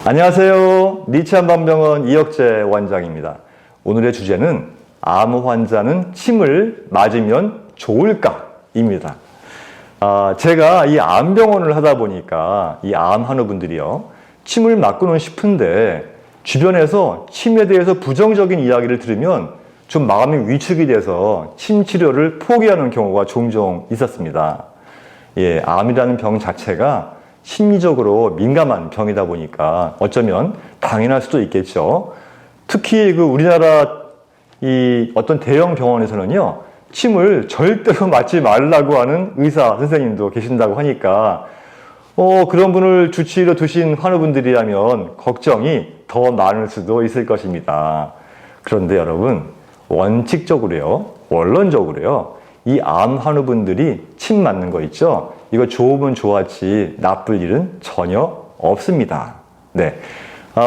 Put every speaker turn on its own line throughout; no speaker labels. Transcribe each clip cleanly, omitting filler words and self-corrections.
안녕하세요. 니치한방병원 이혁재 원장입니다. 오늘의 주제는 암 환자는 침을 맞으면 좋을까입니다. 제가 이 암병원을 하다 보니까 이 암 환우분들이요, 침을 맞고는 싶은데 주변에서 침에 대해서 부정적인 이야기를 들으면 좀 마음이 위축이 돼서 침 치료를 포기하는 경우가 종종 있었습니다. 암이라는 병 자체가 심리적으로 민감한 병이다 보니까 어쩌면 당연할 수도 있겠죠. 특히 우리나라 이 어떤 대형 병원에서는요, 침을 절대로 맞지 말라고 하는 의사 선생님도 계신다고 하니까 그런 분을 주치의로 두신 환우분들이라면 걱정이 더 많을 수도 있을 것입니다. 그런데 여러분, 원칙적으로요, 원론적으로요, 이 암 환우분들이 침 맞는 거 있죠? 이거 좋으면 좋았지 나쁠 일은 전혀 없습니다.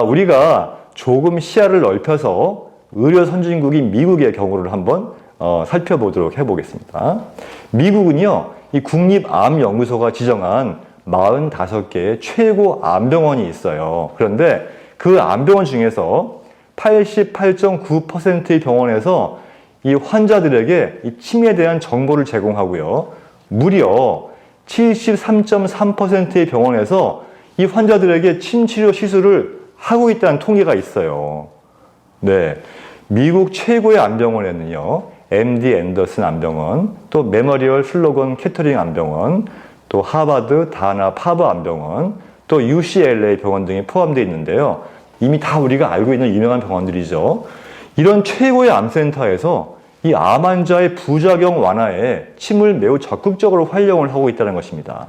우리가 조금 시야를 넓혀서 의료 선진국인 미국의 경우를 한번 살펴보도록 해보겠습니다. 미국은요, 이 국립암연구소가 지정한 45개의 최고 암병원이 있어요. 그런데 그 암병원 중에서 88.9%의 병원에서 이 환자들에게 이 침에 대한 정보를 제공하고요, 무려 73.3%의 병원에서 이 환자들에게 침 치료 시술을 하고 있다는 통계가 있어요. 미국 최고의 암병원에는요, MD 앤더슨 암병원, 또 메모리얼 슬로건 캐터링 암병원, 또 하버드 다나 파버 암병원, 또 UCLA 병원 등이 포함되어 있는데요. 이미 다 우리가 알고 있는 유명한 병원들이죠. 이런 최고의 암센터에서 이 암 환자의 부작용 완화에 침을 매우 적극적으로 활용을 하고 있다는 것입니다.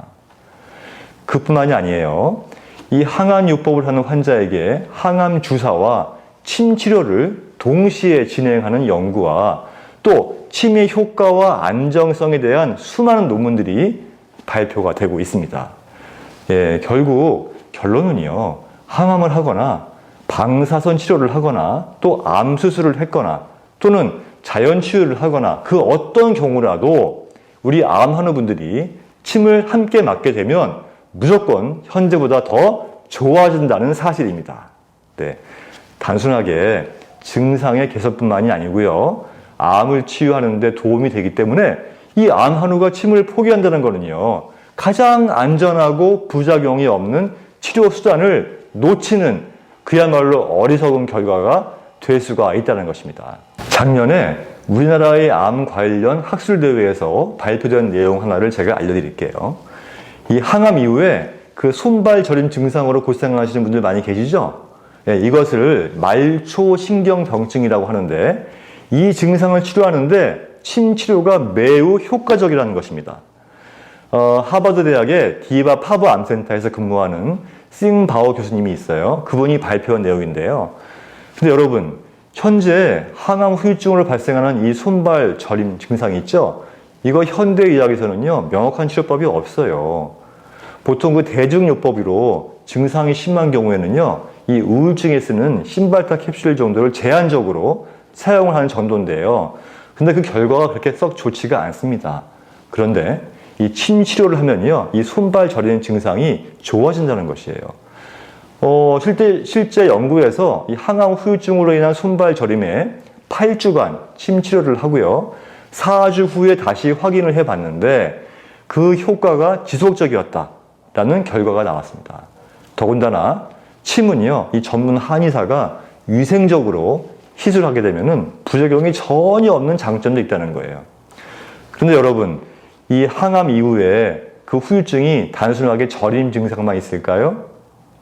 그뿐만이 아니에요. 이 항암요법을 하는 환자에게 항암 주사와 침 치료를 동시에 진행하는 연구와 또 침의 효과와 안정성에 대한 수많은 논문들이 발표가 되고 있습니다. 결국 결론은요, 항암을 하거나 방사선 치료를 하거나 또 암 수술을 했거나 또는 자연 치유를 하거나 그 어떤 경우라도 우리 암 환우분들이 침을 함께 맞게 되면 무조건 현재보다 더 좋아진다는 사실입니다. 단순하게 증상의 개선뿐만이 아니고요, 암을 치유하는 데 도움이 되기 때문에 이 암 환우가 침을 포기한다는 것은요, 가장 안전하고 부작용이 없는 치료 수단을 놓치는 그야말로 어리석은 결과가 될 수가 있다는 것입니다. 작년에 우리나라의 암 관련 학술대회에서 발표된 내용 하나를 제가 알려드릴게요. 이 항암 이후에 그 손발 저림 증상으로 고생하시는 분들 많이 계시죠? 이것을 말초신경병증이라고 하는데, 이 증상을 치료하는데 침 치료가 매우 효과적이라는 것입니다. 하버드 대학의 디바 파버 암센터에서 근무하는 싱바오 교수님이 있어요. 그분이 발표한 내용인데요. 근데 여러분, 현재 항암 후유증으로 발생하는 이 손발 저림 증상이 있죠? 이거 현대의학에서는요, 명확한 치료법이 없어요. 보통 그 대증요법으로 증상이 심한 경우에는요, 이 우울증에 쓰는 신발타 캡슐 정도를 제한적으로 사용을 하는 정도인데요. 근데 그 결과가 그렇게 썩 좋지가 않습니다. 그런데 이 침 치료를 하면요, 이 손발 저리는 증상이 좋아진다는 것이에요. 실제 연구에서 이 항암 후유증으로 인한 손발 저림에 8주간 침 치료를 하고요, 4주 후에 다시 확인을 해봤는데 그 효과가 지속적이었다라는 결과가 나왔습니다. 더군다나 침은요, 이 전문 한의사가 위생적으로 시술하게 되면은 부작용이 전혀 없는 장점도 있다는 거예요. 그런데 여러분, 이 항암 이후에 그 후유증이 단순하게 저림 증상만 있을까요?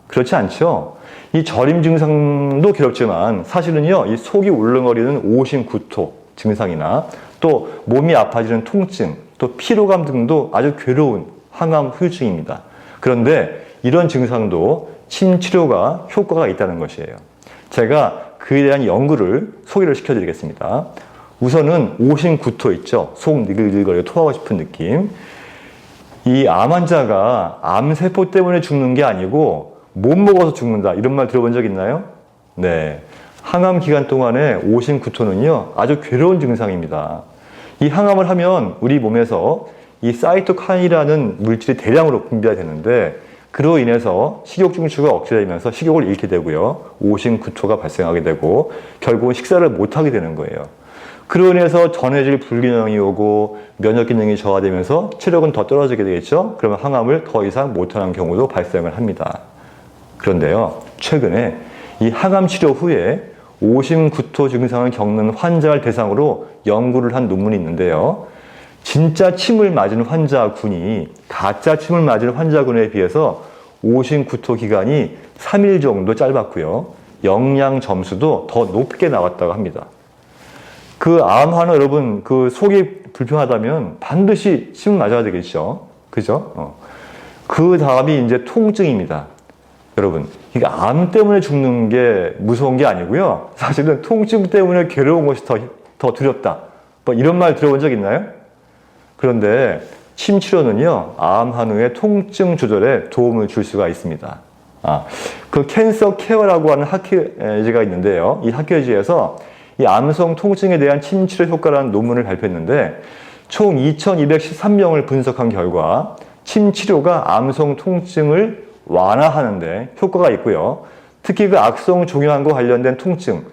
그렇지 않죠. 이 저림 증상도 괴롭지만 사실은요, 이 속이 울렁거리는 오심 구토 증상이나 또 몸이 아파지는 통증, 또 피로감 등도 아주 괴로운 항암 후유증입니다. 그런데 이런 증상도 침 치료가 효과가 있다는 것이에요. 제가 그에 대한 연구를 소개를 시켜드리겠습니다. 우선은 오심 구토 있죠? 속 니글니글거리고 토하고 싶은 느낌. 이 암 환자가 암세포 때문에 죽는 게 아니고 못 먹어서 죽는다, 이런 말 들어본 적 있나요? 항암 기간 동안에 오심 구토는요, 아주 괴로운 증상입니다. 이 항암을 하면 우리 몸에서 이 사이토카인이라는 물질이 대량으로 분비가 되는데 그로 인해서 식욕 중추가 억제되면서 식욕을 잃게 되고요. 오심구토가 발생하게 되고 결국은 식사를 못하게 되는 거예요. 그로 인해서 전해질 불균형이 오고 면역 기능이 저하되면서 체력은 더 떨어지게 되겠죠. 그러면 항암을 더 이상 못하는 경우도 발생을 합니다. 그런데요, 최근에 이 항암 치료 후에 오심구토 증상을 겪는 환자를 대상으로 연구를 한 논문이 있는데요. 진짜 침을 맞은 환자군이 가짜 침을 맞은 환자군에 비해서 오심구토 기간이 3일 정도 짧았고요. 영양 점수도 더 높게 나왔다고 합니다. 그 암 환우 여러분, 그 속이 불편하다면 반드시 침을 맞아야 되겠죠. 그죠? 그 다음이 이제 통증입니다. 여러분, 이게 암 때문에 죽는 게 무서운 게 아니고요. 사실은 통증 때문에 괴로운 것이 더 두렵다. 뭐 이런 말 들어본 적 있나요? 그런데 침 치료는요, 암 환우의 통증 조절에 도움을 줄 수가 있습니다. 그 캔서 케어라고 하는 학회지가 있는데요. 이 학회지에서 이 암성 통증에 대한 침 치료 효과라는 논문을 발표했는데 총 2213명을 분석한 결과 침 치료가 암성 통증을 완화하는데 효과가 있고요. 특히 그 악성 종양과 관련된 통증,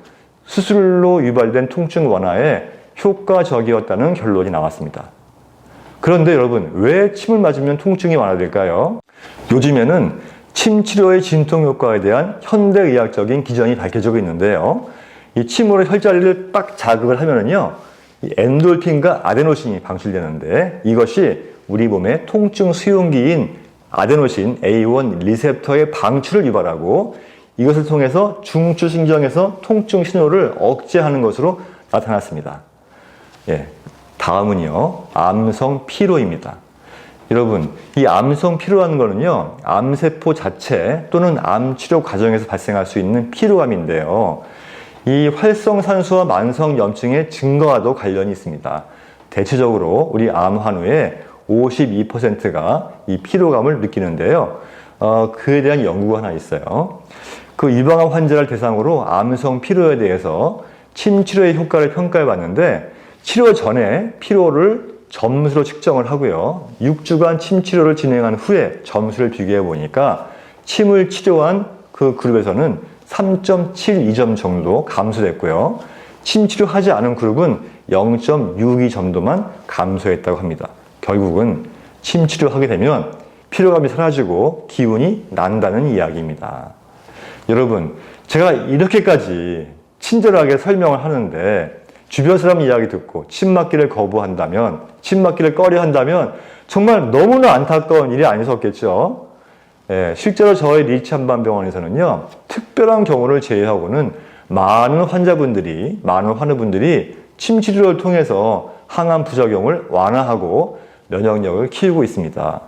수술로 유발된 통증 완화에 효과적이었다는 결론이 나왔습니다. 그런데 여러분, 왜 침을 맞으면 통증이 완화될까요? 요즘에는 침 치료의 진통 효과에 대한 현대의학적인 기전이 밝혀지고 있는데요. 이 침으로 혈자리를 딱 자극을 하면은요, 이 엔돌핀과 아데노신이 방출되는데 이것이 우리 몸의 통증 수용기인 아데노신 A1 리셉터의 방출을 유발하고 이것을 통해서 중추신경에서 통증 신호를 억제하는 것으로 나타났습니다. 예, 다음은요, 암성 피로입니다. 여러분, 이 암성 피로라는 거는요, 암세포 자체 또는 암 치료 과정에서 발생할 수 있는 피로감인데요. 이 활성산소와 만성염증의 증가와도 관련이 있습니다. 대체적으로 우리 암 환우의 52%가 이 피로감을 느끼는데요. 그에 대한 연구가 하나 있어요. 그 유방암 환자를 대상으로 암성 피로에 대해서 침 치료의 효과를 평가해 봤는데 치료 전에 피로를 점수로 측정을 하고요. 6주간 침 치료를 진행한 후에 점수를 비교해 보니까 침을 치료한 그 그룹에서는 3.72점 정도 감소됐고요. 침 치료하지 않은 그룹은 0.62점도만 감소했다고 합니다. 결국은 침 치료하게 되면 피로감이 사라지고 기운이 난다는 이야기입니다. 여러분, 제가 이렇게까지 친절하게 설명을 하는데 주변 사람 이야기 듣고 침 맞기를 거부한다면, 침 맞기를 꺼려 한다면 정말 너무나 안타까운 일이 아니었겠죠. 예, 실제로 저희 리치 한방병원에서는요, 특별한 경우를 제외하고는 많은 환자분들이, 많은 환우분들이 침 치료를 통해서 항암 부작용을 완화하고 면역력을 키우고 있습니다.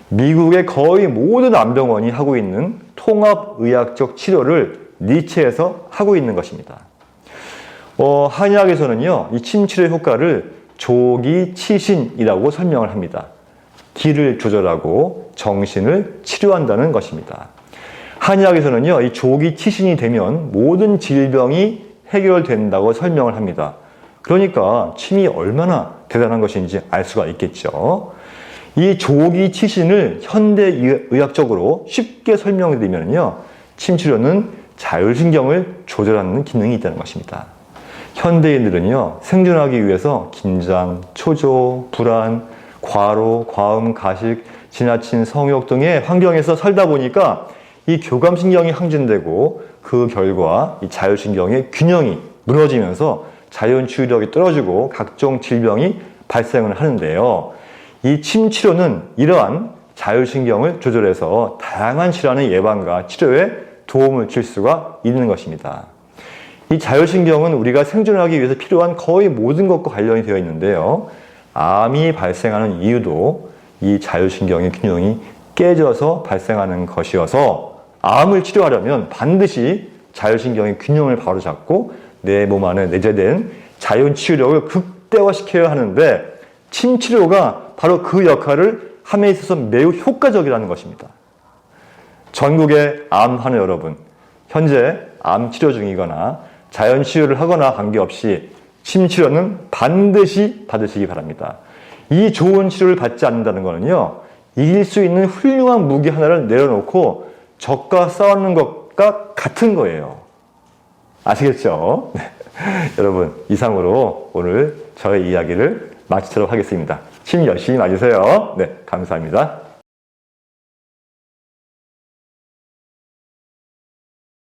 미국의 거의 모든 암병원이 하고 있는 통합의학적 치료를 리치에서 하고 있는 것입니다. 한의학에서는요, 이 침 치료 효과를 조기치신이라고 설명을 합니다. 기를 조절하고 정신을 치료한다는 것입니다. 한의학에서는요, 이 조기치신이 되면 모든 질병이 해결된다고 설명을 합니다. 그러니까 침이 얼마나 대단한 것인지 알 수가 있겠죠. 이 조기치신을 현대의학적으로 쉽게 설명드리면요, 침치료는 자율신경을 조절하는 기능이 있다는 것입니다. 현대인들은요, 생존하기 위해서 긴장, 초조, 불안, 과로, 과음, 가식, 지나친 성욕 등의 환경에서 살다 보니까 이 교감신경이 항진되고 그 결과 이 자율신경의 균형이 무너지면서 자연치유력이 떨어지고 각종 질병이 발생을 하는데요. 이 침치료는 이러한 자율신경을 조절해서 다양한 질환의 예방과 치료에 도움을 줄 수가 있는 것입니다. 이 자율신경은 우리가 생존하기 위해서 필요한 거의 모든 것과 관련이 되어 있는데요. 암이 발생하는 이유도 이 자율신경의 균형이 깨져서 발생하는 것이어서 암을 치료하려면 반드시 자율신경의 균형을 바로잡고 내 몸 안에 내재된 자연치유력을 극대화시켜야 하는데 침치료가 바로 그 역할을 함에 있어서 매우 효과적이라는 것입니다. 전국의 암 환우 여러분, 현재 암 치료 중이거나 자연치유를 하거나 관계없이 침치료는 반드시 받으시기 바랍니다. 이 좋은 치료를 받지 않는다는 것은요, 이길 수 있는 훌륭한 무기 하나를 내려놓고 적과 싸우는 것과 같은 거예요. 아시겠죠? 네. 여러분, 이상으로 오늘 저의 이야기를 마치도록 하겠습니다. 침 열심히 맞으세요. 네, 감사합니다.